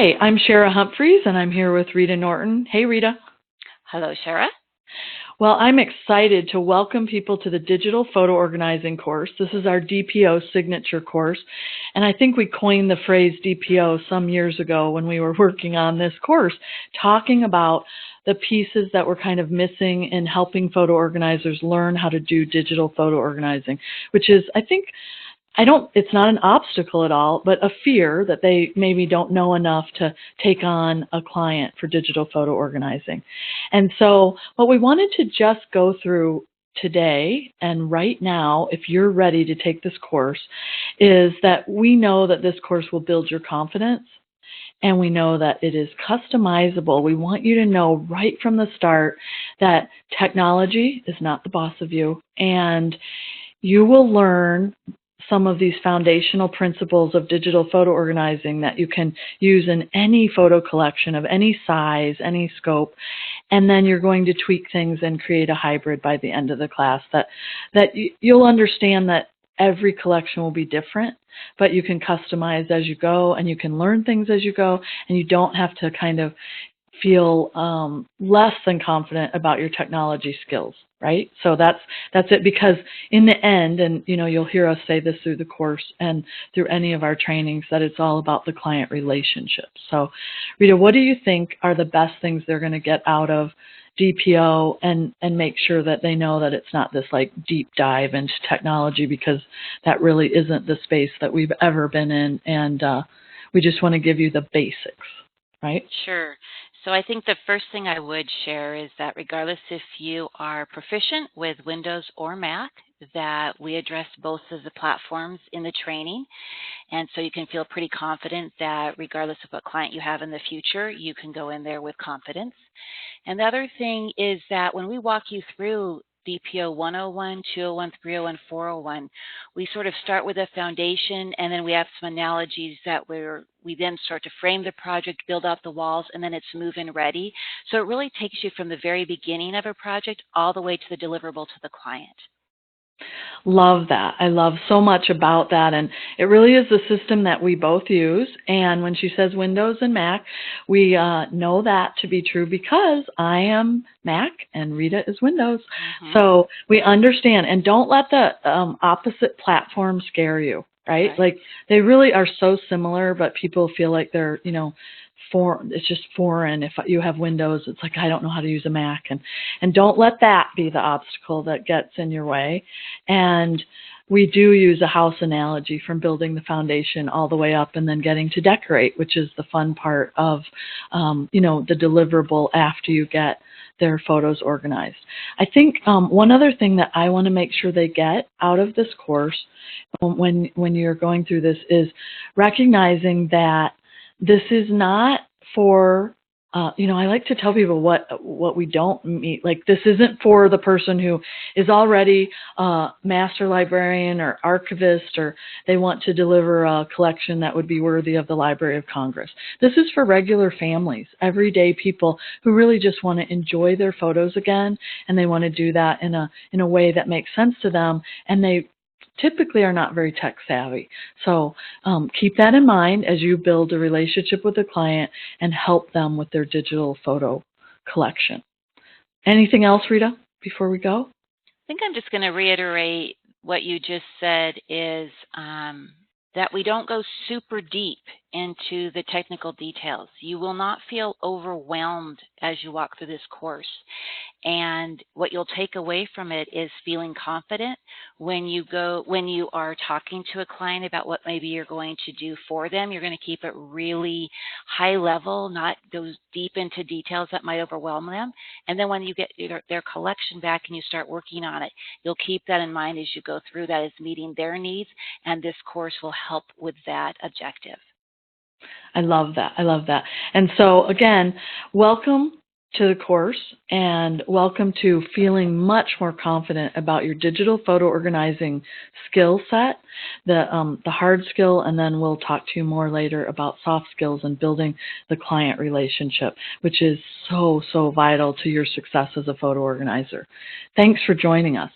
Hi, I'm Shara Humphreys, and I'm here with Rita Norton. Hey, Rita. Hello, Shara. Well, I'm excited to welcome people to the Digital Photo Organizing course. This is our DPO signature course, and I think we coined the phrase DPO some years ago when we were working on this course, talking about the pieces that were kind of missing in helping photo organizers learn how to do digital photo organizing, which is, it's not an obstacle at all, but a fear that they maybe don't know enough to take on a client for digital photo organizing. And so what we wanted to just go through today and right now, if you're ready to take this course, is that we know that this course will build your confidence, and we know that it is customizable. We want you to know right from the start that technology is not the boss of you, and you will learn some of these foundational principles of digital photo organizing that you can use in any photo collection of any size, any scope, and then you're going to tweak things and create a hybrid by the end of the class that you'll understand that every collection will be different, but you can customize as you go, and you can learn things as you go, and you don't have to kind of feel less than confident about your technology skills, right? So that's it, because in the end, and you'll hear us say this through the course and through any of our trainings, that it's all about the client relationship. So Rita, what do you think are the best things they're going to get out of DPO, and make sure that they know that it's not this like deep dive into technology, because that really isn't the space that we've ever been in, and we just want to give you the basics, right? Sure. So I think the first thing I would share is that regardless if you are proficient with Windows or Mac, that we address both of the platforms in the training. And so you can feel pretty confident that regardless of what client you have in the future, you can go in there with confidence. And the other thing is that when we walk you through DPO 101, 201, 301, 401, we sort of start with a foundation, and then we have some analogies that we then start to frame the project, build out the walls, and then it's move-in ready. So it really takes you from the very beginning of a project all the way to the deliverable to the client. Love that. I love so much about that, and it really is the system that we both use. And when she says Windows and Mac, we know that to be true because I am Mac and Rita is Windows. So we understand, and don't let the opposite platform scare you, right? Like, they really are so similar, but people feel like they're, it's just foreign. If you have Windows, it's like, I don't know how to use a Mac, and don't let that be the obstacle that gets in your way. And we do use a house analogy from building the foundation all the way up and then getting to decorate, which is the fun part of, the deliverable after you get their photos organized. I think one other thing that I want to make sure they get out of this course when you're going through this is recognizing that this is not for, I like to tell people what we don't meet. Like, this isn't for the person who is already a master librarian or archivist, or they want to deliver a collection that would be worthy of the Library of Congress. This is for regular families, everyday people who really just want to enjoy their photos again, and they want to do that in a way that makes sense to them, and they typically are not very tech savvy. So keep that in mind as you build a relationship with the client and help them with their digital photo collection. Anything else, Rita, before we go? I think I'm just going to reiterate what you just said is that we don't go super deep into the technical details. You will not feel overwhelmed as you walk through this course. And what you'll take away from it is feeling confident when you are talking to a client about what maybe you're going to do for them. You're going to keep it really high level, not go deep into details that might overwhelm them. And then when you get their collection back and you start working on it, you'll keep that in mind as you go through, that is meeting their needs, and this course will help with that objective. I love that. I love that. And so, again, welcome to the course, and welcome to feeling much more confident about your digital photo organizing skill set, the hard skill, and then we'll talk to you more later about soft skills and building the client relationship, which is so, so vital to your success as a photo organizer. Thanks for joining us.